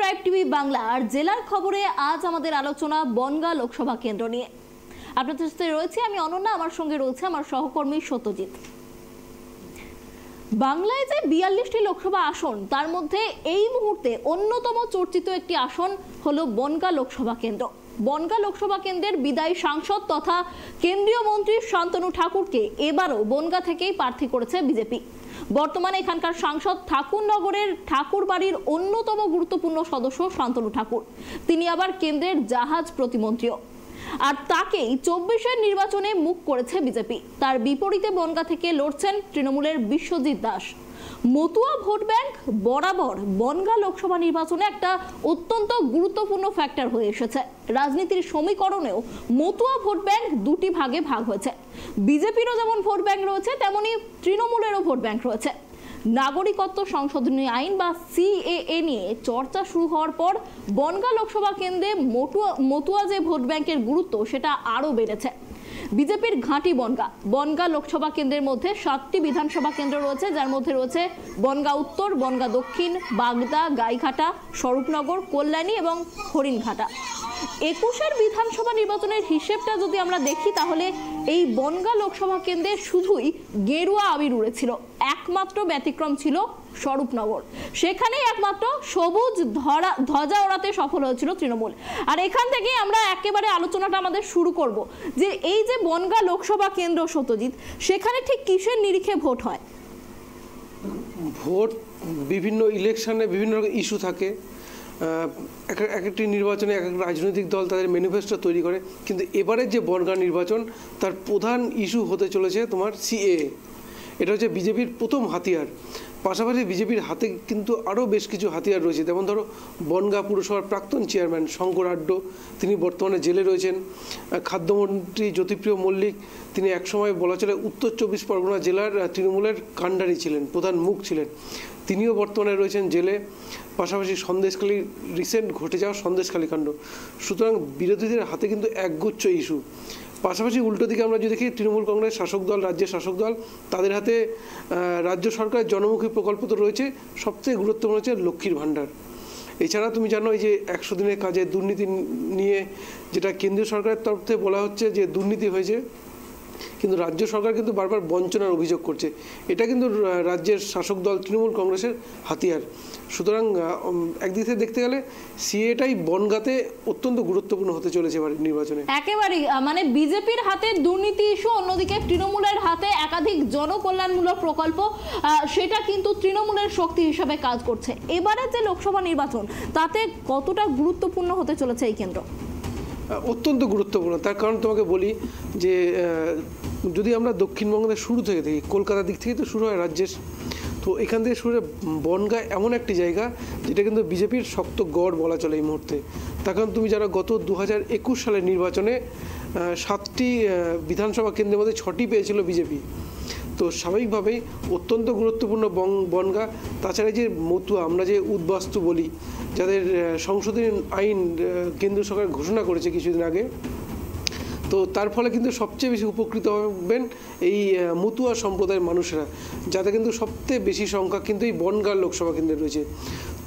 Tribe TV Bangla আর জেলার খবরে আজ আমাদের আলোচনা বনগাঁ লোকসভা কেন্দ্র নিয়ে। আপনাদের সাথে রয়েছে আমি অনন্যা, আমার সঙ্গে রয়েছে আমার সহকর্মী সত্যজিৎ। বাংলায় যে 42টি লোকসভা আসন, তার মধ্যে এই মুহূর্তে অন্যতম চর্চিত একটি আসন হলো বনগাঁ লোকসভা কেন্দ্র। বনগাঁ লোকসভা কেন্দ্রের বিদায়ী সাংসদ তথা কেন্দ্রীয় মন্ত্রী শান্তনু ঠাকুরকে এবারও বনগাঁ থেকেই প্রার্থী করেছে বিজেপি। বর্তমানে এখানকার সাংসদ ঠাকুরনগরের ঠাকুর বাড়ির অন্যতম গুরুত্বপূর্ণ সদস্য শান্তনু ঠাকুর। তিনি আবার কেন্দ্রের জাহাজ প্রতিমন্ত্রীও। আর তাকেই 24-এর নির্বাচনে মুখ করেছে বিজেপি। তার বিপরীতে বনগাঁ থেকে লড়ছেন তৃণমূলের বিশ্বজিৎ দাস। মতুয়া ভোট ব্যাংক বরাবর বনগাঁ লোকসভা নির্বাচনে একটা অত্যন্ত গুরুত্বপূর্ণ ফ্যাক্টর হয়ে এসেছে। রাজনীতির সমীকরণেও মতুয়া ভোট ব্যাংক দুটি ভাগে ভাগ হয়েছে। বিজেপিরও যেমন ভোট ব্যাংক রয়েছে, তেমনি তৃণমূলেরও ভোট ব্যাংক রয়েছে। নাগরিকত্ব সংশোধনী আইন বা সিএএ নিয়ে চর্চা শুরু হওয়ার পর বনগাঁ লোকসভা কেন্দ্রে মতুয়া যে ভোট ব্যাংকের গুরুত্ব সেটা আরও বেড়েছে। বিজেপির ঘাঁটি বনগাঁ লোকসভা কেন্দ্রের মধ্যে 7টি বিধানসভা কেন্দ্র রয়েছে, যার মধ্যে রয়েছে বনগাঁ উত্তর, বনগাঁ দক্ষিণ, বাগদা, গাইঘাটা, স্বরূপনগর, কল্যাণী এবং হরিণঘাটা। 21-এর বিধানসভা নির্বাচনের হিসেবটা যদি আমরা দেখি, তাহলে এই বনগাঁ লোকসভা কেন্দ্রে শুধুই গেরুয়া আবির উড়েছিল। একমাত্র ব্যতিক্রম ছিল স্বরূপনগর। সেখানেই একমাত্র সবুজ ধ্বজা ওড়াতে সফল হয়েছিল তৃণমূল। আর এখান থেকে আমরা একেবারে আলোচনাটা আমাদের শুরু করব যে এই যে বনগাঁ লোকসভা কেন্দ্র, সত্যজিৎ, সেখানে ঠিক কিসের নিরিখে ভোট হয়? ভোট বিভিন্ন ইলেকশনে বিভিন্ন রকম ইস্যু থাকে। এক একটি নির্বাচনে এক এক রাজনৈতিক দল তাদের ম্যানিফেস্টো তৈরি করে, কিন্তু এবারের যে বনগাঁ নির্বাচন, তার প্রধান ইস্যু হতে চলেছে তোমার সিএএ। এটা হচ্ছে বিজেপির প্রথম হাতিয়ার। পাশাপাশি বিজেপির হাতে কিন্তু আরও বেশ কিছু হাতিয়ার রয়েছে। যেমন ধরো, বনগাঁ পুরসভার প্রাক্তন চেয়ারম্যান শঙ্কর আড্ড, তিনি বর্তমানে জেলে রয়েছেন। খাদ্যমন্ত্রী জ্যোতিপ্রিয় মল্লিক, তিনি একসময় বলা চলে উত্তর 24 পরগনা জেলার তৃণমূলের কাণ্ডারি ছিলেন, প্রধান মুখ ছিলেন, তিনিও বর্তমানে রয়েছেন জেলে। পাশাপাশি সন্দেশখালী, রিসেন্ট ঘটে যাওয়া সন্দেশখালী কাণ্ড। সুতরাং বিরোধীদের হাতে কিন্তু একগুচ্ছ ইস্যু। পাশাপাশি উল্টো দিকে আমরা যদি দেখি, তৃণমূল কংগ্রেস শাসক দল, রাজ্যের শাসক দল, তাদের হাতে রাজ্য সরকারের জনমুখী প্রকল্প তো রয়েছে। সবচেয়ে গুরুত্বপূর্ণ হচ্ছে লক্ষ্মীর ভাণ্ডার। এছাড়া তুমি জানো, এই যে 100 দিনের কাজে দুর্নীতি নিয়ে যেটা কেন্দ্রীয় সরকারের তরফ থেকে বলা হচ্ছে যে দুর্নীতি হয়েছে, কিন্তু রাজ্য সরকার কিন্তু বারবার বঞ্চনার অভিযোগ করছে। এটা কিন্তু রাজ্যের শাসক দল তৃণমূল কংগ্রেসের হাতিয়ার। সুতরাং একদিক থেকে দেখতে গেলে সিএটাই বনগাঁতে অত্যন্ত গুরুত্বপূর্ণ হতে চলেছে এবার নির্বাচনে। একেবারেই মানে বিজেপির হাতে দুর্নীতি ইস্যু, অন্যদিকে তৃণমূলের হাতে একাধিক জনকল্যাণমূলক প্রকল্প, সেটা কিন্তু তৃণমূলের শক্তি হিসাবে কাজ করছে। এবারে যে লোকসভা নির্বাচন, তাতে কতটা গুরুত্বপূর্ণ হতে চলেছে এই কেন্দ্র? অত্যন্ত গুরুত্বপূর্ণ। তার কারণ তোমাকে বলি যে যদি আমরা দক্ষিণবঙ্গের শুরু থেকে দেখি, কলকাতার দিক থেকে তো শুরু হয় রাজ্যের, তো এখান থেকে শুরু হয় বনগাঁ এমন একটি জায়গা যেটা কিন্তু বিজেপির শক্ত গড় বলা চলে এই মুহূর্তে। তার কারণ তুমি যারা গত 2021 সালের নির্বাচনে 7টি বিধানসভা কেন্দ্রের মধ্যে 6টি পেয়েছিল বিজেপি, তো স্বাভাবিকভাবেই অত্যন্ত গুরুত্বপূর্ণ বনগাঁ। তাছাড়া যে মতুয়া, আমরা যে উদ্বাস্তু বলি, যাদের সংশোধনী আইন কেন্দ্র সরকার ঘোষণা করেছে কিছুদিন আগে, তো তার ফলে কিন্তু সবচেয়ে বেশি উপকৃত হবেন এই মতুয়া সম্প্রদায়ের মানুষেরা, যাতে কিন্তু সবচেয়ে বেশি সংখ্যা কিন্তু এই বনগাঁ লোকসভা কেন্দ্রে রয়েছে।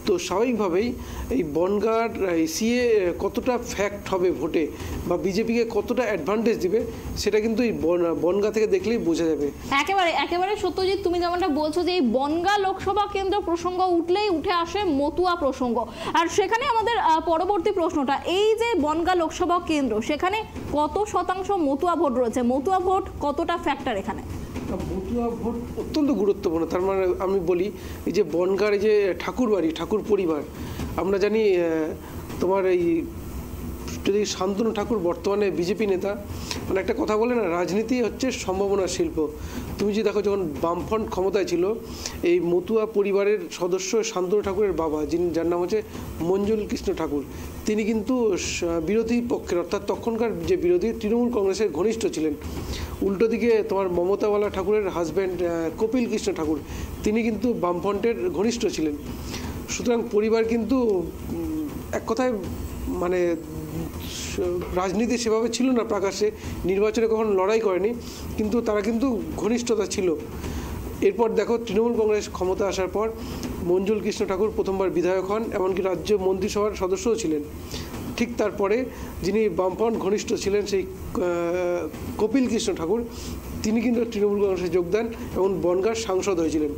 তো স্বাভাবিকভাবেই এই বনগাঁর সিএ কতটা ফ্যাক্ট হবে ভোটে বা বিজেপিকে কতটা অ্যাডভান্টেজ দিবে, সেটা কিন্তু এই বনগাঁ থেকে দেখলেই বোঝা যাবে। একেবারে সত্যজিৎ, তুমি যেমনটা বলছো যে এই বনগাঁ লোকসভা কেন্দ্র প্রসঙ্গ উঠলেই উঠে আসে মতুয়া প্রসঙ্গ। আর সেখানে আমাদের পরবর্তী প্রশ্নটা, এই যে বনগাঁ লোকসভা কেন্দ্র, সেখানে কত শতাংশ মতুয়া ভোট রয়েছে? মতুয়া ভোট কতটা ফ্যাক্টর এখানে? মতুয়া ভোট অত্যন্ত গুরুত্বপূর্ণ। তার মানে আমি বলি, এই যে বনগাঁর যে ঠাকুর বাড়ি, ঠাকুর পরিবার, আমরা জানি তোমার এই যদি শান্তনু ঠাকুর বর্তমানে বিজেপি নেতা, মানে একটা কথা বলে না, রাজনীতি হচ্ছে সম্ভাবনার শিল্প। তুমি যদি দেখো, যখন বামফ্রন্ট ক্ষমতায় ছিল, এই মতুয়া পরিবারের সদস্য শান্তনু ঠাকুরের বাবা, যার নাম হচ্ছে মঞ্জুল কৃষ্ণ ঠাকুর, তিনি কিন্তু বিরোধী পক্ষের, অর্থাৎ তখনকার যে বিরোধী তৃণমূল কংগ্রেসের ঘনিষ্ঠ ছিলেন। উল্টো দিকে তোমার মমতাওয়ালা ঠাকুরের হাজব্যান্ড কপিল কৃষ্ণ ঠাকুর, তিনি কিন্তু বামফ্রন্টের ঘনিষ্ঠ ছিলেন। সুতরাং পরিবার কিন্তু এক কথায় মানে রাজনীতি সেভাবে ছিল না প্রকাশ্যে, নির্বাচনে কখনো লড়াই করেনি, কিন্তু তারা কিন্তু ঘনিষ্ঠতা ছিল। এরপর দেখো, তৃণমূল কংগ্রেস ক্ষমতা আসার পর মঞ্জুল কৃষ্ণ ঠাকুর প্রথমবার বিধায়ক হন, এমনকি রাজ্য মন্ত্রিসভার সদস্যও ছিলেন। ঠিক তারপরে যিনি বামফ্রন্ট ঘনিষ্ঠ ছিলেন সেই কপিল কৃষ্ণ ঠাকুর, তিনি কিন্তু তৃণমূল কংগ্রেসে যোগ দেন এবং বনগাঁর সাংসদ হয়েছিলেন।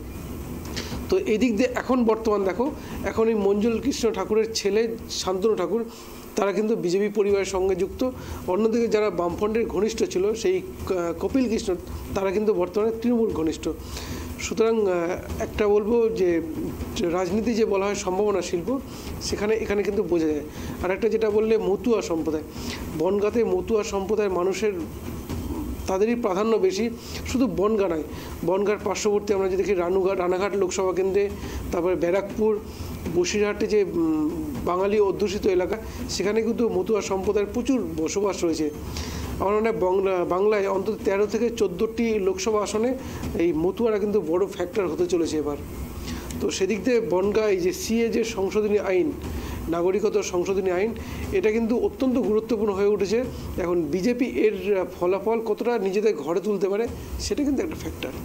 তো এই দিক দিয়ে এখন বর্তমান দেখো, এখন এই মঞ্জুল কৃষ্ণ ঠাকুরের ছেলে শান্তনু ঠাকুর, তারা কিন্তু বিজেপি পরিবারের সঙ্গে যুক্ত। অন্যদিকে যারা বামফ্রন্টের ঘনিষ্ঠ ছিল সেই কপিল কৃষ্ণ, তারা কিন্তু বর্তমানে তৃণমূল ঘনিষ্ঠ। সুতরাং একটা বলবো যে রাজনীতি যে বলা হয় সম্ভাবনা শিল্প, এখানে কিন্তু বোঝা যায়। আর একটা যেটা বললে মতুয়া সম্প্রদায়, বনগাঁতে মতুয়া সম্প্রদায়ের মানুষের তাদেরই প্রাধান্য বেশি। শুধু বনগাঁ নয়, বনগাঁর পার্শ্ববর্তী আমরা যদি দেখি রানাঘাট লোকসভা কেন্দ্রে, তারপরে ব্যারাকপুর, বসিরহাটে যে বাঙালি অধ্যুষিত এলাকা, সেখানে কিন্তু মতুয়া সম্প্রদায়ের প্রচুর বসবাস রয়েছে। আমার মনে হয় বাংলায় অন্তত 13 থেকে 14টি লোকসভা আসনে এই মতুয়ারা কিন্তু বড় ফ্যাক্টর হতে চলেছে এবার। তো সেদিক দিয়ে বনগাঁ এই যে সিএ যে সংশোধনী আইন, নাগরিকত্ব সংশোধনী আইন, এটা কিন্তু অত্যন্ত গুরুত্বপূর্ণ হয়ে উঠেছে। এখন বিজেপি এর ফলাফল কতটা নিজেদের ঘরে তুলতে পারে, সেটা কিন্তু একটা ফ্যাক্টর।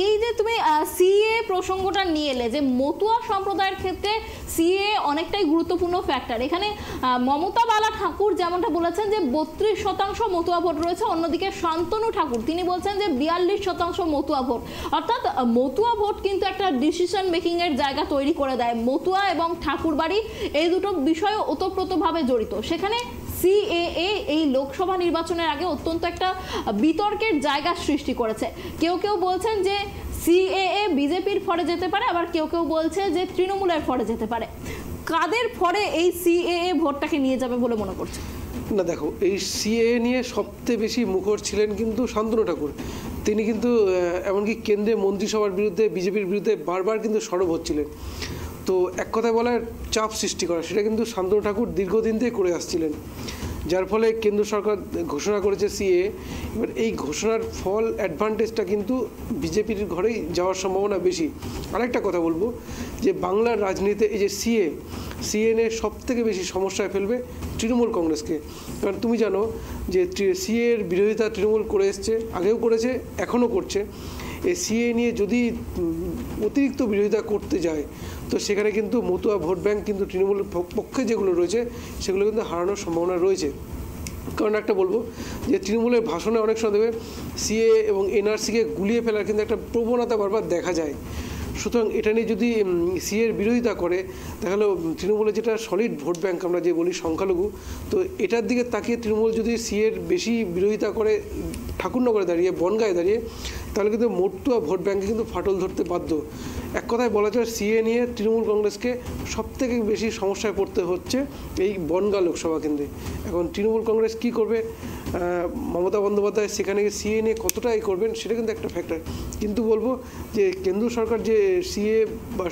এই যে তুমি সিএ প্রসঙ্গটা নিয়ে এলে, যে মতুয়া সম্প্রদায়ের ক্ষেত্রে সিএ অনেকটাই গুরুত্বপূর্ণ ফ্যাক্টর। এখানে মমতা বালা ঠাকুর যেমনটা বলেছেন যে 32% মতুয়া ভোট রয়েছে, অন্যদিকে শান্তনু ঠাকুর তিনি বলছেন যে 42% মতুয়া ভোট। অর্থাৎ মতুয়া ভোট কিন্তু একটা ডিসিশন মেকিং এর জায়গা তৈরি করে দেয়। মতুয়া এবং ঠাকুরবাড়ি এই দুটো বিষয় ওতপ্রোতভাবে জড়িত। সেখানে সিএএ এই লোকসভা নির্বাচনের আগে অত্যন্ত একটা বিতর্কের জায়গা সৃষ্টি করেছে। কেউ কেউ বলছেন যে সিএএ বিজেপির ফলে যেতে পারে, আবার কেউ কেউ বলছে যে তৃণমূলের ফলে যেতে পারে। কাদের ফলে এই সিএএ ভোটটাকে নিয়ে যাবে বলে মনে করছে? না দেখো, এই সিএএ নিয়ে সবচেয়ে বেশি মুখর ছিলেন কিন্তু শান্তনু ঠাকুর। তিনি কিন্তু এমনকি কেন্দ্রে মন্ত্রিসভার বিরুদ্ধে, বিজেপির বিরুদ্ধে বারবার কিন্তু সরব হচ্ছিলেন। তো এক কথায় বলা চাপ সৃষ্টি করা, সেটা কিন্তু শান্তনু ঠাকুর দীর্ঘদিন থেকে করে আসছিলেন, যার ফলে কেন্দ্র সরকার ঘোষণা করেছে সিএ। এবার এই ঘোষণার ফল অ্যাডভান্টেজটা কিন্তু বিজেপির ঘরেই যাওয়ার সম্ভাবনা বেশি। আরেকটা কথা বলবো যে বাংলার রাজনীতিতে এই যে সিএ নিয়ে সব থেকে বেশি সমস্যায় ফেলবে তৃণমূল কংগ্রেসকে। কারণ তুমি জানো যে সিএ এর বিরোধিতা তৃণমূল করে এসছে, আগেও করেছে, এখনও করছে। এই সিএ নিয়ে যদি অতিরিক্ত বিরোধিতা করতে যায়, তো সেখানে কিন্তু মতুয়া ভোট ব্যাংক কিন্তু তৃণমূলের পক্ষে যেগুলো রয়েছে সেগুলো কিন্তু হারানোর সম্ভাবনা রয়েছে। কারণ একটা বলবো যে তৃণমূলের ভাষণে অনেক সময় দেবে সিএ এবং এনআরসিকে গুলিয়ে ফেলার কিন্তু একটা প্রবণতা বারবার দেখা যায়। সুতরাং এটা নিয়ে যদি সিএর বিরোধিতা করে, তাহলে তৃণমূলের যেটা সলিড ভোট ব্যাংক আমরা যে বলি সংখ্যালঘু, তো এটার দিকে তাকিয়ে তৃণমূল যদি সিএর বেশি বিরোধিতা করে ঠাকুরনগরে দাঁড়িয়ে, বনগাঁয় দাঁড়িয়ে, তাহলে কিন্তু মতুয়া ভোট ব্যাংকে কিন্তু ফাটল ধরতে বাধ্য। এক কথায় বলা যায় সিএ নিয়ে তৃণমূল কংগ্রেসকে সবথেকে বেশি সমস্যায় পড়তে হচ্ছে এই বনগাঁ লোকসভা কেন্দ্রে। এখন তৃণমূল কংগ্রেস কি করবে, মমতা বন্দ্যোপাধ্যায় সেখানে সিএ নিয়ে কতটা করবেন, সেটা কিন্তু একটা ফ্যাক্টর। কিন্তু বলবো যে কেন্দ্র সরকার যে সিএ বা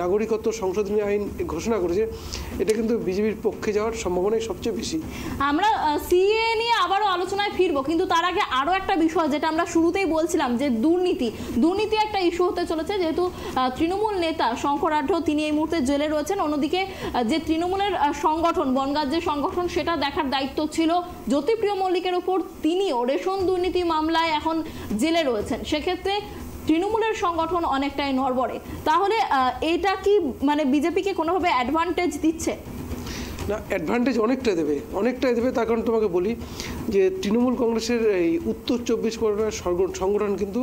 নাগরিকত্ব সংশোধনী আইন ঘোষণা করেছে, এটা কিন্তু বিজেপির পক্ষে যাওয়ার সম্ভাবনাই সবচেয়ে বেশি। আমরা সিএ নিয়ে আবারও আলোচনায় ফিরবো, কিন্তু তার আগে আরও একটা বিষয় যেটা আমরা শুরুতেই বলছিলাম যে দুর্নীতি একটা ইস্যু হতে চলেছে। যেহেতু তৃণমূল নেতা শঙ্কর আঢ্য তিনি এই মুহূর্তে জেলে রয়েছেন, অন্যদিকে যে তৃণমূলের সংগঠন বনগাঁর যে সংগঠন, সেটা দেখার দায়িত্ব ছিল জ্যোতিপ্রিয় মল্লিকের ওপর, তিনিও রেশন দুর্নীতি মামলায় এখন জেলে রয়েছেন। সেক্ষেত্রে তৃণমূলের সংগঠন অনেকটাই নড়বড়ে। তাহলে এটা কি মানে বিজেপিকে কোনোভাবে অ্যাডভান্টেজ দিচ্ছে? না, অ্যাডভান্টেজ অনেকটাই দেবে। তার কারণ তোমাকে বলি যে তৃণমূল কংগ্রেসের এই উত্তর 24 পরগনার সংগঠন কিন্তু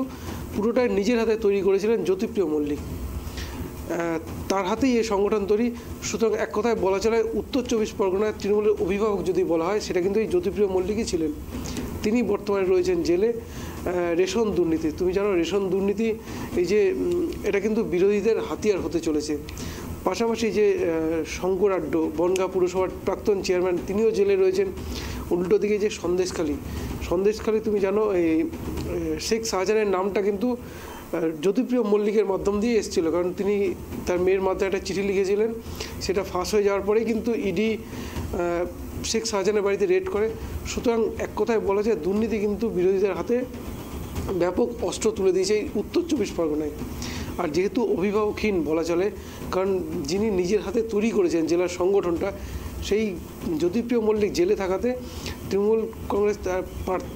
পুরোটাই নিজের হাতে তৈরি করেছিলেন জ্যোতিপ্রিয় মল্লিক, তার হাতেই এই সংগঠন তৈরি। সুতরাং এক কথায় বলা চলে উত্তর 24 পরগনার তৃণমূলের অভিভাবক যদি বলা হয়, সেটা কিন্তু এই জ্যোতিপ্রিয় মল্লিকই ছিলেন। তিনি বর্তমানে রয়েছেন জেলে। রেশন দুর্নীতি, তুমি জানো রেশন দুর্নীতি এই যে এটা কিন্তু বিরোধীদের হাতিয়ার হতে চলেছে। পাশাপাশি যে শঙ্কর আঢ্য বনগাঁ পুরসভার প্রাক্তন চেয়ারম্যান, তিনিও জেলে রয়েছেন। উল্টো দিকে যে সন্দেশখালী তুমি জানো এই শেখ শাহজাহানের নামটা কিন্তু জ্যোতিপ্রিয় মল্লিকের মাধ্যম দিয়ে এসেছিল, কারণ তিনি তার মেয়ের মাধ্যমে একটা চিঠি লিখেছিলেন। সেটা ফাঁস হয়ে যাওয়ার পরেই কিন্তু ইডি শেখ শাহজাহানের বাড়িতে রেড করে। সুতরাং এক কথায় বলা যায় দুর্নীতি কিন্তু বিরোধীদের হাতে ব্যাপক অস্ত্র তুলে দিয়েছে এই উত্তর 24 পরগনায়। আর যেহেতু অভিভাবকহীন বলা চলে, কারণ যিনি নিজের হাতে তৈরি করেছেন জেলার সংগঠনটা, সেই জ্যোতিপ্রিয় মল্লিক জেলে থাকাতে তৃণমূল কংগ্রেস তার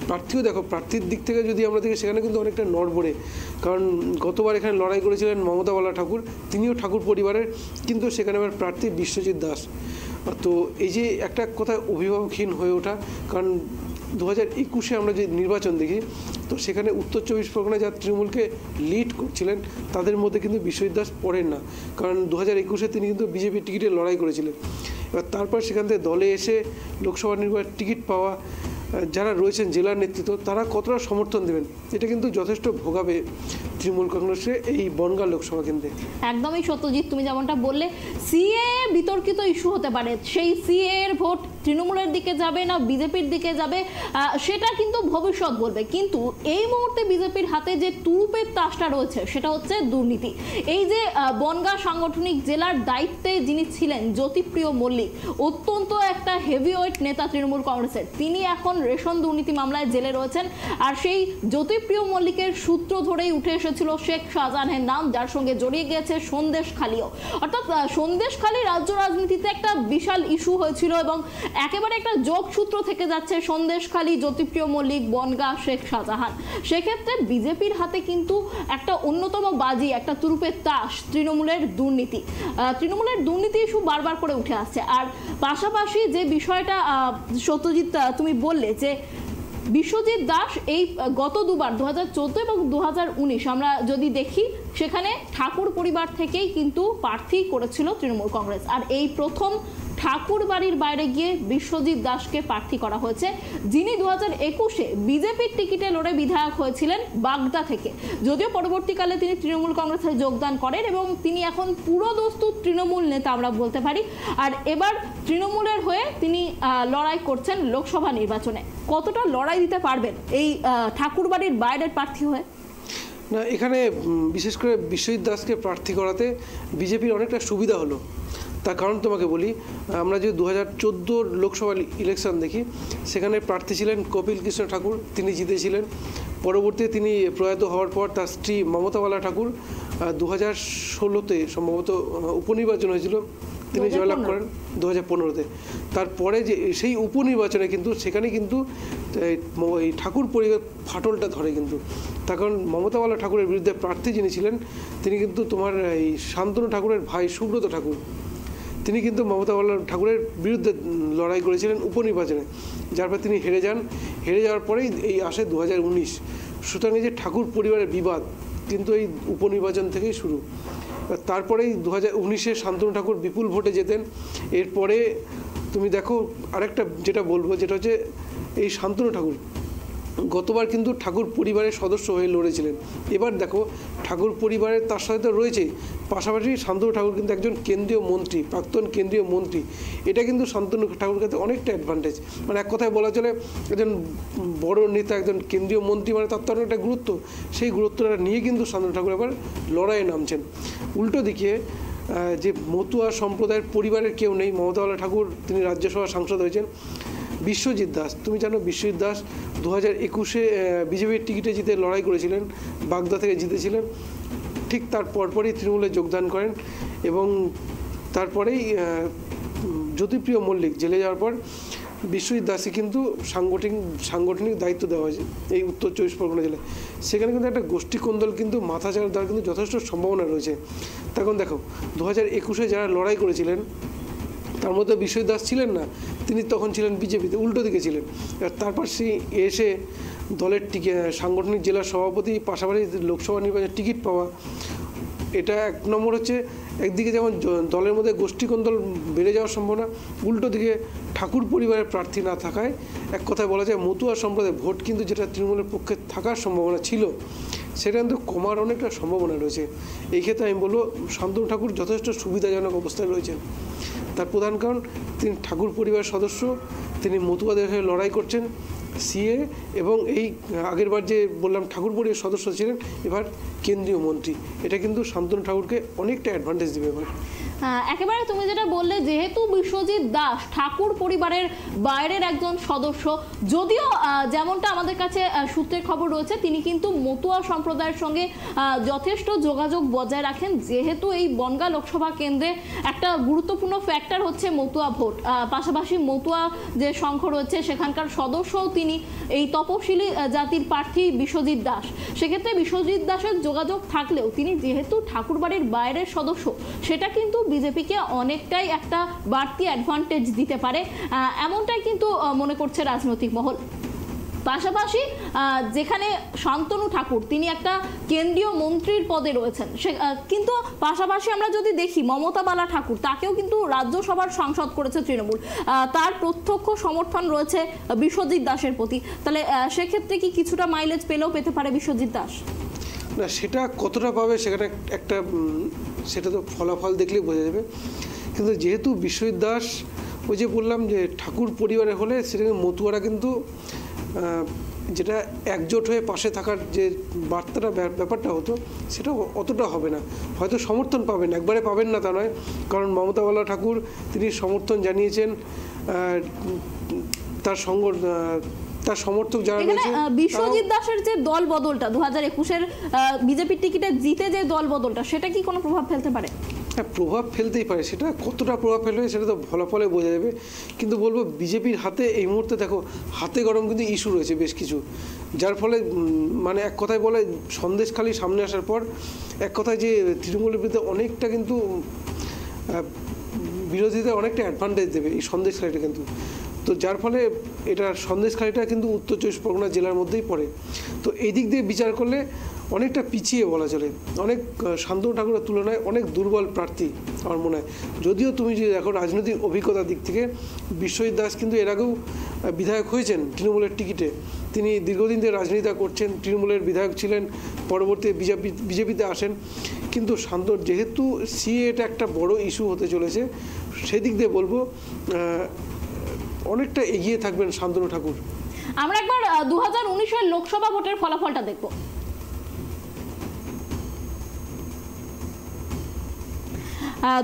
প্রার্থীও দেখো, প্রার্থীর দিক থেকে যদি আমরা দেখি সেখানে কিন্তু অনেকটা নড়বড়ে, কারণ গতবার এখানে লড়াই করেছিলেন মমতা বালা ঠাকুর, তিনিও ঠাকুর পরিবারের, কিন্তু সেখানে আবার প্রার্থী বিশ্বজিৎ দাস। তো এই যে একটা কোথায় অভিভাবকহীন হয়ে ওঠা, কারণ 2021-এ আমরা যে নির্বাচন দেখি, তো সেখানে উত্তর 24 পরগনায় যারা তৃণমূলকে লিড করছিলেন তাদের মধ্যে কিন্তু বিশ্বজিৎ দাস পড়েন না, কারণ 2021-এ তিনি কিন্তু বিজেপির টিকিটে লড়াই করেছিলেন। এবার তারপর সেখান থেকে দলে এসে লোকসভা নির্বাচনের টিকিট পাওয়া যারা রয়েছেন জেলার নেতৃত্ব, তারা কতটা সমর্থন দেবেন, এটা কিন্তু যথেষ্ট ভোগাবে তৃণমূল কংগ্রেসে এই বনগাঁ লোকসভা কেন্দ্রে। একদমই সত্যজিৎ, তুমি যেমনটা বললে সিএ বিতর্কিত ইস্যু হতে পারে, সেই সিএ এর ভোট তৃণমূলের দিকে যাবে না বিজেপির দিকে যাবে সেটা কিন্তু ভবিষ্যৎ বলবে, কিন্তু এই মুহূর্তে বিজেপির হাতে যে তুরুপের তাসটা রয়েছে সেটা হচ্ছে দুর্নীতি। এই যে বনগাঁ সাংগঠনিক জেলার দায়িত্বে যিনি ছিলেন জ্যোতিপ্রিয় মল্লিক, অত্যন্ত একটা হেভিওয়েট নেতা তৃণমূল কংগ্রেসের, তিনি এখন রেশন দুর্নীতি মামলায় জেলে রয়েছেন। আর সেই জ্যোতিপ্রিয় মল্লিকের সূত্র ধরেই উঠে এসেছিল শেখ শাহজাহানের নাম, যার সঙ্গে জড়িয়ে গিয়েছে সন্দেশখালীও। অর্থাৎ সন্দেশখালী রাজ্য রাজনীতিতে একটা বিশাল ইস্যু হয়েছিল এবং একেবারে একটা যোগসূত্র থেকে যাচ্ছে সন্দেশখালী, জ্যোতিপ্রিয় মল্লিক, বনগাঁ, শেখ শাহজাহান। সেক্ষেত্রে বিজেপির হাতে কিন্তু একটা অন্যতম বাজি, একটা তুরুপের তাস তৃণমূলের দুর্নীতি। তৃণমূলের দুর্নীতি ইস্যু বারবার করে উঠে আসছে। আর পাশাপাশি যে বিষয়টা সত্যজিৎ তুমি বললে যে বিশ্বজিৎ দাস এই গত দুবার 2014 এবং 2019 আমরা যদি দেখি সেখানে ঠাকুর পরিবার থেকেই কিন্তু প্রার্থী করেছিল তৃণমূল কংগ্রেস, আর এই প্রথম ঠাকুর বাড়ির বাইরে গিয়ে বিশ্বজিৎ দাসকে প্রার্থী করা হয়েছে, যিনি 2021-এ বিজেপির টিকিটে লড়ে বিধায়ক হয়েছিলেন বাগদা থেকে। যদিও পরবর্তীকালে তিনি তৃণমূল কংগ্রেসে যোগদান করেন এবং তিনি এখন পুরোদস্তুর তৃণমূল নেতা আমরা বলতে পারি। আর এবার তৃণমূলের হয়ে তিনি লড়াই করছেন লোকসভা নির্বাচনে। কতটা লড়াই দিতে পারবেন এই ঠাকুর বাড়ির বাইরের প্রার্থী হয়ে? না, এখানে বিশেষ করে বিশ্বজিৎ দাসকে প্রার্থী করাতে বিজেপির অনেকটা সুবিধা হলো। তার কারণ তোমাকে বলি, আমরা যদি 2014 লোকসভা ইলেকশন দেখি, সেখানে প্রার্থী ছিলেন কপিল কৃষ্ণ ঠাকুর, তিনি জিতেছিলেন। পরবর্তীতে তিনি প্রয়াত হওয়ার পর তার স্ত্রী মমতা বালা ঠাকুর 2016-তে সম্ভবত উপনির্বাচন হয়েছিল, তিনি জয়লাভ করেন 2015-তে। তারপরে যে সেই উপনির্বাচনে কিন্তু সেখানে কিন্তু এই ঠাকুর পরিবার ফাটলটা ধরে কিন্তু, তার কারণ মমতা বালা ঠাকুরের বিরুদ্ধে প্রার্থী যিনি ছিলেন তিনি কিন্তু তোমার এই শান্তনু ঠাকুরের ভাই সুব্রত ঠাকুর, তিনি কিন্তু মমতা বালা ঠাকুরের বিরুদ্ধে লড়াই করেছিলেন উপনির্বাচনে, যার পর তিনি হেরে যান। হেরে যাওয়ার পরেই এই আসে 2019। সুতরাং এই যে ঠাকুর পরিবারের বিবাদ কিন্তু এই উপনির্বাচন থেকেই শুরু। তারপরেই 2019-এ শান্তনু ঠাকুর বিপুল ভোটে জেতেন। এরপরে তুমি দেখো আরেকটা যেটা বলবো, যেটা হচ্ছে এই শান্তনু ঠাকুর গতবার কিন্তু ঠাকুর পরিবারের সদস্য হয়ে লড়েছিলেন। এবার দেখো ঠাকুর পরিবারের তার সাথে তো রয়েছে, পাশাপাশি শান্তনু ঠাকুর কিন্তু একজন কেন্দ্রীয় মন্ত্রী, প্রাক্তন কেন্দ্রীয় মন্ত্রী। এটা কিন্তু শান্তনু ঠাকুরের কাছে অনেকটা অ্যাডভান্টেজ, মানে এক কথায় বলা চলে একজন বড় নেতা, একজন কেন্দ্রীয় মন্ত্রী, মানে তার তো অনেকটা গুরুত্ব। সেই গুরুত্বটা নিয়ে কিন্তু শান্তনু ঠাকুর এবার লড়াইয়ে নামছেন। উল্টো দিকে যে মতুয়া সম্প্রদায়ের পরিবারের কেউ নেই, মমতা বালা ঠাকুর তিনি রাজ্যসভার সাংসদ হয়েছেন। বিশ্বজিৎ দাস, তুমি জানো বিশ্বজিৎ দাস 2021-এ বিজেপির টিকিটে জিতে লড়াই করেছিলেন, বাগদা থেকে জিতেছিলেন। ঠিক তার পরপরই তৃণমূলে যোগদান করেন এবং তারপরেই জ্যোতিপ্রিয় মল্লিক জেলে যাওয়ার পর বিশ্বজিৎ দাসকে কিন্তু সাংগঠনিক দায়িত্ব দেওয়া হয়েছে এই উত্তর 24 পরগনা জেলায়। সেখানে কিন্তু একটা গোষ্ঠী কোন্দল কিন্তু মাথাচাড়া দেওয়ার কিন্তু যথেষ্ট সম্ভাবনা রয়েছে। তখন দেখো 2021-এ যারা লড়াই করেছিলেন তার মধ্যে বিশ্বজিৎ দাস ছিলেন না, তিনি তখন ছিলেন বিজেপিতে, উল্টো দিকে ছিলেন। তারপর সে এসে দলের সাংগঠনিক জেলার সভাপতি, পাশাপাশি লোকসভা নির্বাচনের টিকিট পাওয়া, এটা এক নম্বর হচ্ছে। একদিকে যেমন দলের মধ্যে গোষ্ঠীকন্দল বেড়ে যাওয়ার সম্ভাবনা, উল্টো দিকে ঠাকুর পরিবারের প্রার্থী না থাকায় এক কথায় বলা যায় মতুয়া সম্প্রদায়ের ভোট কিন্তু যেটা তৃণমূলের পক্ষে থাকার সম্ভাবনা ছিল সেটা কিন্তু কমার অনেকটা সম্ভাবনা রয়েছে। এই ক্ষেত্রে আমি বলবো শান্তনু ঠাকুর যথেষ্ট সুবিধাজনক অবস্থায় রয়েছেন। তার প্রধান কারণ তিনি ঠাকুর পরিবারের সদস্য, তিনি মতুয়াদের হয়ে লড়াই করছেন সিএ, এবং এই আগেরবার যে বললাম ঠাকুর পরিবারের সদস্য ছিলেন, এবার কেন্দ্রীয় মন্ত্রী। এটা কিন্তু শান্তনু ঠাকুরকে অনেকটা অ্যাডভান্টেজ দেবে এবার। একেবারে তুমি যেটা বললে, যেহেতু বিশ্বজিৎ দাস ঠাকুর পরিবারের বাইরের একজন সদস্য, যদিও যেমনটা আমাদের কাছে সূত্রের খবর রয়েছে, তিনি কিন্তু মতুয়া সম্প্রদায়ের সঙ্গে যথেষ্ট যোগাযোগ বজায় রাখেন, যেহেতু এই বনগাঁ লোকসভা কেন্দ্রে একটা গুরুত্বপূর্ণ ফ্যাক্টর হচ্ছে মতুয়া ভোট। পাশাপাশি মতুয়া যে সংঘ রয়েছে সেখানকার সদস্যও তিনি, এই তপশিলি জাতির প্রার্থী বিশ্বজিৎ দাস। সেক্ষেত্রে বিশ্বজিৎ দাসের যোগাযোগ থাকলেও তিনি যেহেতু ঠাকুরবাড়ির বাইরের সদস্য, সেটা কিন্তু বিজেপিকে অনেকটাই একটা বাড়তি অ্যাডভান্টেজ দিতে পারে, এমনটাই কিন্তু মনে করছে রাজনৈতিক মহল। পাশাপাশি যেখানে শান্তনু ঠাকুর তিনি একটা কেন্দ্রীয় মন্ত্রীর পদে রয়েছেন, কিন্তু পাশাপাশি আমরা যদি দেখি মমতা বালা ঠাকুর, তাকেও কিন্তু রাজ্যসভার সাংসদ করেছে তৃণমূল, তার প্রত্যক্ষ সমর্থন রয়েছে বিশ্বজিৎ দাসের প্রতি। তাহলে সেক্ষেত্রে কি কিছুটা মাইলেজ পেতে পারে বিশ্বজিৎ দাস? না, সেটা কতটা পাবে সেখানে একটা সেটা তো ফলাফল দেখলেই বোঝা যাবে। কিন্তু যেহেতু বিশ্বজিৎ দাস, ওই যে বললাম যে ঠাকুর পরিবারে হলে সেখানে মতুয়ারা কিন্তু যেটা একজোট হয়ে পাশে থাকার যে বার্তাটা ব্যাপারটা হতো, সেটা অতটা হবে না। হয়তো সমর্থন পাবেন, একবারে পাবেন না তা নয়, কারণ মমতা বালা ঠাকুর তিনি সমর্থন জানিয়েছেন, তার সমর্থক যারা রয়েছে। বিশ্বজিৎ দাসের যে দল বদলটা 2021-এর বিজেপির টিকিটে জিতে যে দল বদলটা, সেটা কি কোনো প্রভাব ফেলতে পারে? হ্যাঁ, প্রভাব ফেলতেই পারে। সেটা কতটা প্রভাব ফেলবে সেটা তো ফলাফলে বোঝা যাবে। কিন্তু বলবো বিজেপির হাতে এই মুহূর্তে দেখো হাতে গরম কিন্তু ইস্যু রয়েছে বেশ কিছু, যার ফলে মানে এক কথায় বলে সন্দেশখালি সামনে আসার পর এক কথায় যে তৃণমূলের বিরুদ্ধে অনেকটা কিন্তু বিরোধীদের অনেকটা অ্যাডভান্টেজ দেবে এই সন্দেশখালিটা কিন্তু। তো যার ফলে এটা সন্দেশখালিটা কিন্তু উত্তর 24 পরগনা জেলার মধ্যেই পড়ে। তো এই দিক দিয়ে বিচার করলে অনেকটা পিছিয়ে বলা চলে, অনেক শান্তনু ঠাকুরের তুলনায় অনেক দুর্বল প্রার্থী আমার মনে হয়। যদিও তুমি যদি দেখো রাজনৈতিক অভিজ্ঞতার দিক থেকে বিশ্বজিৎ দাস কিন্তু এর আগেও বিধায়ক হয়েছেন তৃণমূলের টিকিটে, তিনি দীর্ঘদিন ধরে রাজনীতি করছেন, তৃণমূলের বিধায়ক ছিলেন, পরবর্তী বিজেপিতে আসেন। কিন্তু যেহেতু সিএটা একটা বড় ইস্যু হতে চলেছে, সেদিক দিয়ে বলবো অনেকটা এগিয়ে থাকবেন শান্তনু ঠাকুর। আমরা একবার 2019-এর লোকসভা ভোটের ফলাফলটা দেখব।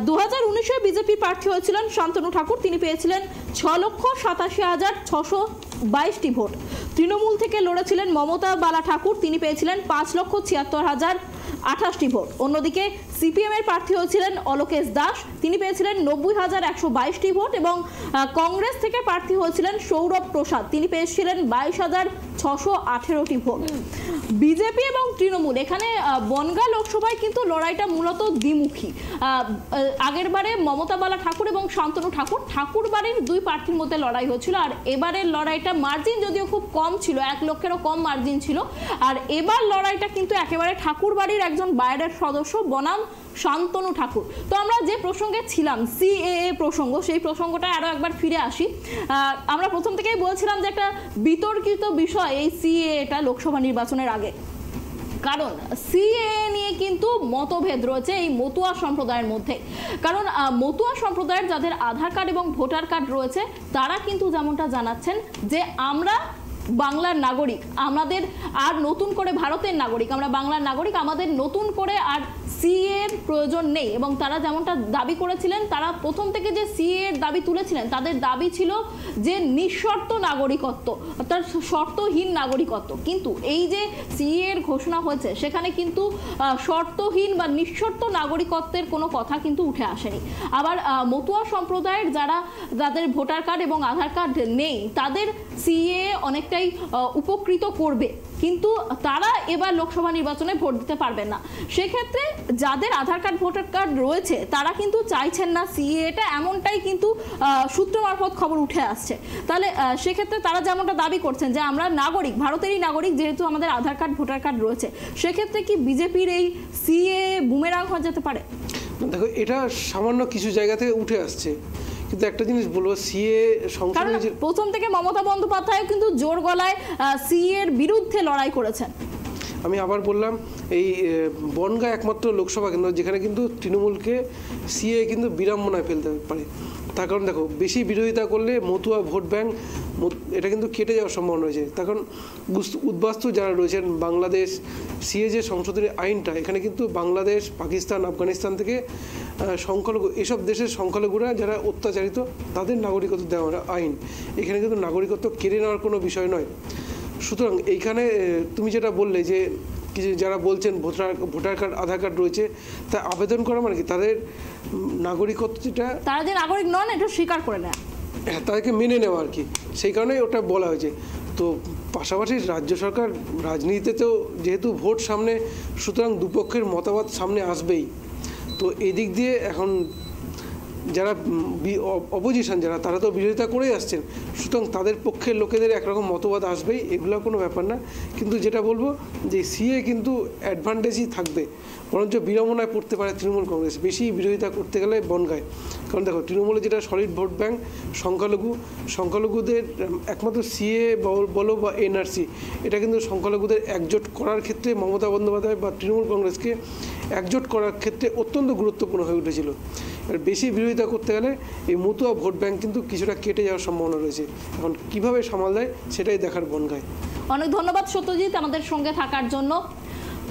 2019-এ বিজেপি প্রার্থী হয়েছিলেন শান্তনু ঠাকুর, তিনি পেয়েছিলেন 6,87,622টি ভোট। তৃণমূল থেকে লড়েছিলেন মমতা বালা ঠাকুর, তিনি পেয়েছিলেন 5,76,028টি ভোট। অন্যদিকে সিপিএম এর প্রার্থী হয়েছিলেন অলোকেশ দাস, তিনি পেয়েছিলেন 90,122টি ভোট, এবং কংগ্রেস থেকে প্রার্থী হয়েছিলেন সৌরভ প্রসাদ, তিনি পেয়েছিলেন 22,618টি ভোট। বিজেপি এবং তৃণমূল এখানে বনগাঁ লোকসভায় কিন্তু লড়াইটা মূলত দ্বিমুখী। আগের বারে মমতা বালা ঠাকুর এবং শান্তনু ঠাকুর বাড়ির দুই প্রার্থীর মধ্যে লড়াই হয়েছিল, আর এবারের লড়াইটা মার্জিন যদিও খুব কম ছিল, 1 লক্ষেরও কম মার্জিন ছিল, আর এবার লড়াইটা কিন্তু একেবারে ঠাকুর বাড়ির একজন বাইরের সদস্য বনাম শান্তনু ঠাকুর। তো আমরা যে প্রসঙ্গে ছিলাম সিএএ প্রসঙ্গ, সেই প্রসঙ্গটা আরো একবার ফিরে আসি। আমরা প্রথম থেকেই বলছিলাম যে একটা বিতর্কিত বিষয় এই সিএএটা লোকসভা নির্বাচনের আগে, কারণ সিএএ নিয়ে কিন্তু মতভেদ রয়েছে এই মতুয়া সম্প্রদায়ের মধ্যে। কারণ মতুয়া সম্প্রদায়ের যাদের আধার কার্ড এবং ভোটার কার্ড রয়েছে, তারা কিন্তু যেমনটা জানাচ্ছেন যে আমরা বাংলার নাগরিক, আমাদের আর নতুন করে ভারতের নাগরিক, আমরা বাংলার নাগরিক, আমাদের নতুন করে আর সিএ এর প্রয়োজন নেই। এবং তারা যেমনটা দাবি করেছিলেন, তারা প্রথম থেকে যে সিএ এর দাবি তুলেছিলেন, তাদের দাবি ছিল যে নিঃশর্ত নাগরিকত্ব, অর্থাৎ শর্তহীন নাগরিকত্ব। কিন্তু এই যে সিএ এর ঘোষণা হয়েছে, সেখানে কিন্তু শর্তহীন বা নিঃশর্ত নাগরিকত্বের কোনো কথা কিন্তু উঠে আসেনি। আবার মতুয়া সম্প্রদায়ের যাদের ভোটার কার্ড এবং আধার কার্ড নেই, তাদের সিএ অনেকটাই উপকৃত করবে, কিন্তু তারা এবার লোকসভা নির্বাচনে ভোট দিতে পারবেন না। সেক্ষেত্রে যাদের আধার কার্ড ভোটার কার্ড রয়েছে, তারা কিন্তু চাইছেন না সিএটা, এমনটাই কিন্তু সূত্র মারফত খবর উঠে আসছে। তাহলে সেক্ষেত্রে তারা যেমনটা দাবি করছেন যে আমরা নাগরিক, ভারতেরই নাগরিক, যেহেতু আমাদের আধার কার্ড ভোটার কার্ড রয়েছে, সেক্ষেত্রে কি বিজেপির এই সিএ বুমেরাং হয়ে যেতে পারে? দেখো, এটা সামান্য কিছু জায়গা থেকে উঠে আসছে, কিন্তু একটা জিনিস বলবো, সিএ সংসদে প্রথম থেকে মমতা বন্দ্যোপাধ্যায় কিন্তু জোর গলায় সিএ এর বিরুদ্ধে লড়াই করেছেন। আমি আবার বললাম, এই বনগাঁ একমাত্র লোকসভা কেন্দ্র যেখানে কিন্তু তৃণমূলকে সিএ কিন্তু বিড়ম্বনায় ফেলতে পারে। তার কারণ দেখো, বেশি বিরোধিতা করলে মতুয়া ভোট ব্যাংক এটা কিন্তু কেটে যাওয়ার সম্ভাবনা রয়েছে। তখন উদ্বাস্তু যারা রয়েছেন, বাংলাদেশ সিএ যে সংশোধনী আইনটা, এখানে কিন্তু বাংলাদেশ, পাকিস্তান, আফগানিস্তান থেকে সংখ্যালঘু, এসব দেশের সংখ্যালঘুরা যারা অত্যাচারিত তাদের নাগরিকত্ব দেওয়ার আইন, এখানে কিন্তু নাগরিকত্ব কেড়ে নেওয়ার কোনো বিষয় নয়। সুতরাং এইখানে তুমি যেটা বললে যে কিছু যারা বলছেন ভোটার কার্ড, আধার কার্ড রয়েছে, তা আবেদন করা মানে কি তাদের নাগরিকত্ব, যেটা তারা যে নাগরিক নন এটা স্বীকার করে নেয়, হ্যাঁ, তাদেরকে মেনে নেওয়া আর কি, সেই কারণেই ওটা বলা হয়েছে। তো পাশাপাশি রাজ্য সরকার রাজনীতিতেও যেহেতু ভোট সামনে, সুতরাং দুপক্ষের মতামত সামনে আসবেই। তো এদিক দিয়ে এখন যারা অপোজিশন যারা, তারা তো বিরোধিতা করেই আসছেন, সুতরাং তাদের পক্ষের লোকেদের একরকম মতবাদ আসবেই, এগুলো কোনো ব্যাপার না। কিন্তু যেটা বলবো যে সিএ কিন্তু অ্যাডভান্টেজই থাকবে, বরঞ্চ বিড়ম্বনায় পড়তে পারে তৃণমূল কংগ্রেস বেশি বিরোধিতা করতে গেলে বনগায়। কারণ দেখো, তৃণমূলে যেটা সলিড ভোট ব্যাংক সংখ্যালঘুদের একমাত্র সিএ বলো বা এনআরসি, এটা কিন্তু সংখ্যালঘুদের একজোট করার ক্ষেত্রে মমতা বন্দ্যোপাধ্যায় বা তৃণমূল কংগ্রেসকে একজোট করার ক্ষেত্রে অত্যন্ত গুরুত্বপূর্ণ হয়ে উঠেছিল। আর বেশি বিরোধিতা করতে গেলে এই মতুয়া ভোট ব্যাংক কিন্তু কিছুটা কেটে যাওয়ার সম্ভাবনা রয়েছে। এখন কিভাবে সামাল দেয় সেটাই দেখার বনগায়। অনেক ধন্যবাদ সত্যজিৎ আমাদের সঙ্গে থাকার জন্য।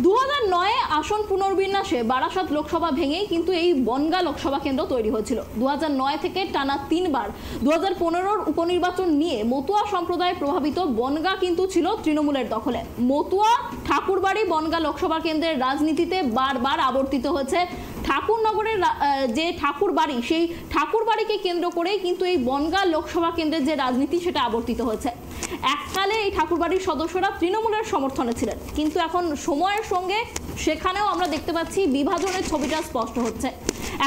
2009 আসন পুনর্বিন্যাসে বারাসাত লোকসভা ভেঙেই কিন্তু এই বনগাঁ লোকসভা কেন্দ্র তৈরি হয়েছিল। 2009 থেকে টানা 3 বার 2015 উপনির্বাচন নিয়ে মতুয়া সম্প্রদায় প্রভাবিত বনগাঁ কিন্তু ছিল তৃণমূলের দখলে। মতুয়া ঠাকুরবাড়ি বনগাঁ লোকসভা কেন্দ্রের রাজনীতিতে বারবার আবর্তিত হয়েছে। ঠাকুরনগরের যে ঠাকুরবাড়ি, সেই ঠাকুরবাড়িকে কেন্দ্র করেই কিন্তু এই বনগাঁ লোকসভা কেন্দ্রের যে রাজনীতি সেটা আবর্তিত হয়েছে। এককালে এই ঠাকুরবাড়ির সদস্যরা তৃণমূলের সমর্থনে ছিলেন, কিন্তু এখন সময়ের সঙ্গে সেখানেও আমরা দেখতে পাচ্ছি বিভাজনের ছবিটা স্পষ্ট হচ্ছে।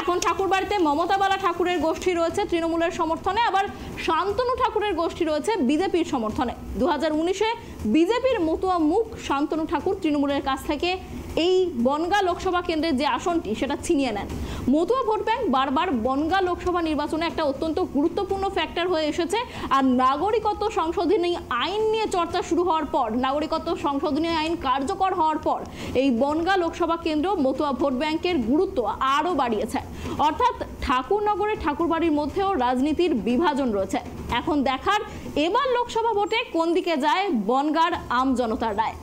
এখন ঠাকুরবাড়িতে মমতা বালা ঠাকুরের গোষ্ঠী রয়েছে তৃণমূলের সমর্থনে, আবার শান্তনু ঠাকুরের গোষ্ঠী রয়েছে বিজেপির সমর্থনে। 2019-এ বিজেপির মতুয়া মুখ শান্তনু ঠাকুর তৃণমূলের কাছ থেকে এই বনগাঁ লোকসভা কেন্দ্রের যে আসনটি সেটা ছিনিয়ে নেন। মতুয়া ভোট ব্যাংক বারবার বনগাঁ লোকসভা নির্বাচনে একটা অত্যন্ত গুরুত্বপূর্ণ ফ্যাক্টর হয়ে এসেছে। আর নাগরিকত্ব সংশোধনী আইন নিয়ে চর্চা শুরু হওয়ার পর, নাগরিকত্ব সংশোধনী আইন কার্যকর হওয়ার পর এই বনগাঁ লোকসভা কেন্দ্র মতুয়া ভোট ব্যাংকের গুরুত্ব আরও বাড়িয়েছে। অর্থাৎ ঠাকুরনগরের ঠাকুরবাড়ির মধ্যেও রাজনীতির বিভাজন রয়েছে। এখন দেখার এবার লোকসভা ভোটে কোন দিকে যায় বনগাঁর আমজনতার রায়।